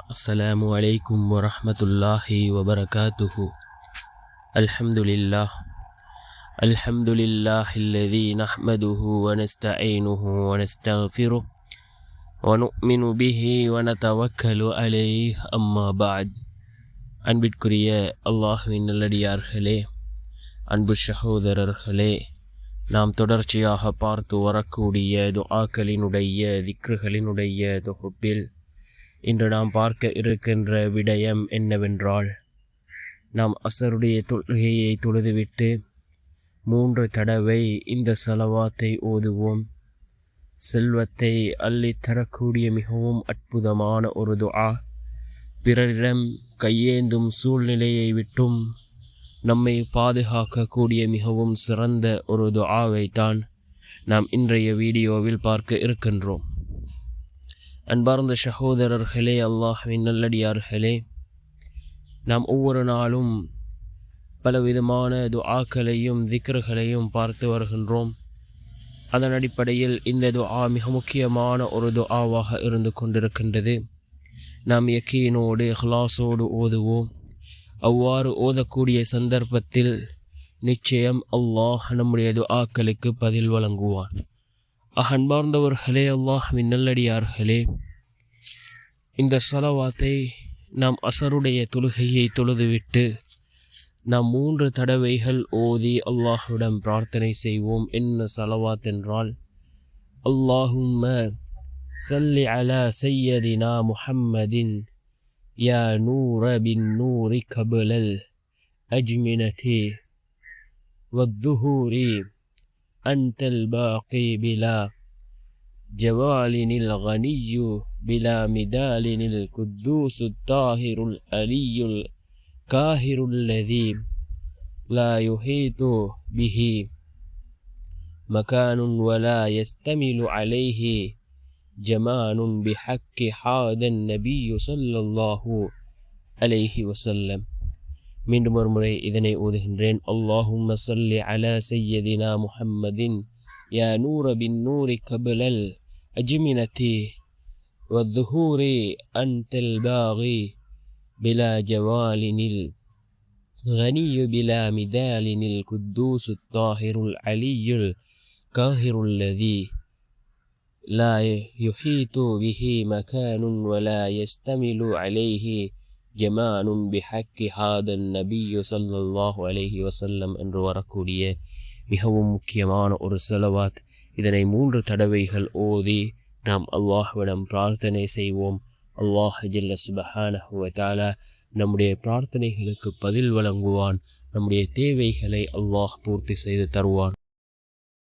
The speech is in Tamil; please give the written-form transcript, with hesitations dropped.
السلام عليكم ورحمة الله وبركاته. الحمد لله الذي نحمده ونستعينه ونستغفره ونؤمن به ونتوكل عليه. أما بعد. அன்பிற்குரிய அல்லாஹ்வின் நல்லடியார்களே, அன்பு சகோதரர்களே, நாம் தொடர்ச்சியாக பார்த்து வரக்கூடிய துஆக்களினுடைய திக்ருகளினுடைய தொகுப்பில் இன்று நாம் பார்க்க இருக்கின்ற விடயம் என்னவென்றால், நாம் அசருடைய தொழுகையை தொழுதுவிட்டு 3 தடவை இந்த ஸலவாத்தை ஓதுவோம். செல்வத்தை அள்ளித்தரக்கூடிய மிகவும் அற்புதமான ஒரு துஆ. பிறரிடம் கையேந்தும் சூழ்நிலையை விட்டும் நம்மை பாதுகாக்கக்கூடிய மிகவும் சிறந்த ஒரு துஆவைத்தான் நாம் இன்றைய வீடியோவில் பார்க்க இருக்கின்றோம். அன்பார்ந்த சகோதரர்களே, அல்லாஹ்வின் நல்லடியார்களே, நாம் ஒவ்வொரு நாளும் பலவிதமான துஆக்களையும் திக்ருகளையும் பார்த்து வருகின்றோம். அதன் அடிப்படையில் இந்த துஆ மிக முக்கியமான ஒரு துஆவாக இருந்து கொண்டிருக்கின்றது. நாம் யக்கீனோடு இஹ்லாஸோடு ஓதுவோம். அவ்வாறு ஓதக்கூடிய சந்தர்ப்பத்தில் நிச்சயம் அல்லாஹ் நம்முடைய துஆக்களுக்கு பதில் வழங்குவான். அன்பார்ந்தவர்களே, அல்லாஹ்வின் நல்லடியார்களே, இந்த ஸலவாத்தை நாம் அசருடைய தொழுகையை தொழுதுவிட்டு நாம் 3 தடவைகள் ஓதி அல்லாஹ்விடம் பிரார்த்தனை செய்வோம். என்ன ஸலவாத் என்றால், அல்லாஹும்ம ஸல்லி அலா சய்யதினா முஹம்மதின் யா நூர பின் நூரி கபலல் அஜ்மினதி வத்துஹூரி அன்தல் பாகி பிலா ஜவாலினில் கனியு பிலா மிதாலினில் குத்தூசு தாஹிருல் அலியுல் காஹிருல் லதி லா யுஹீது பிஹி மகானுன் வலா யஸ்தமிலு அலைஹி ஜமானுன் பிஹக்கி ஹாதன் நபியு ஸல்லல்லாஹு அலைஹி வஸல்லம். மீண்டும் ஒரு முறை இதனை ஓதுகின்றேன். அல்லாஹும்ம ஸல்லி அலா சய்யதினா முஹம்மதின் யா நூர பின் நூரி கபலல் அஜ்மினதி வத்துஹூரி அன்தல் பாகி பிலா ஜவாலினில் கனியு பிலா மிதாலினில் குத்தூசு தாஹிருல் அலியுல் காஹிருல் லதி லா யுஹீது பிஹி மகானுன் வலா யஸ்தமிலு அலைஹி ஜமானுன் பிஹக்கி ஹாதன் நபியு ஸல்லல்லாஹு அலைஹி வஸல்லம் என்று வரக்கூடிய மிகவும் முக்கியமான ஒரு ஸலவாத். இதனை 3 தடவைகள் ஓதி நாம் அல்லாஹ்விடம் பிரார்த்தனை செய்வோம். அல்லாஹ் ஜல்ல சுப்ஹானஹு வ தஆலா நம்முடைய பிரார்த்தனைகளுக்கு பதில் வழங்குவான். நம்முடைய தேவைகளை அல்லாஹ் பூர்த்தி செய்து தருவான்.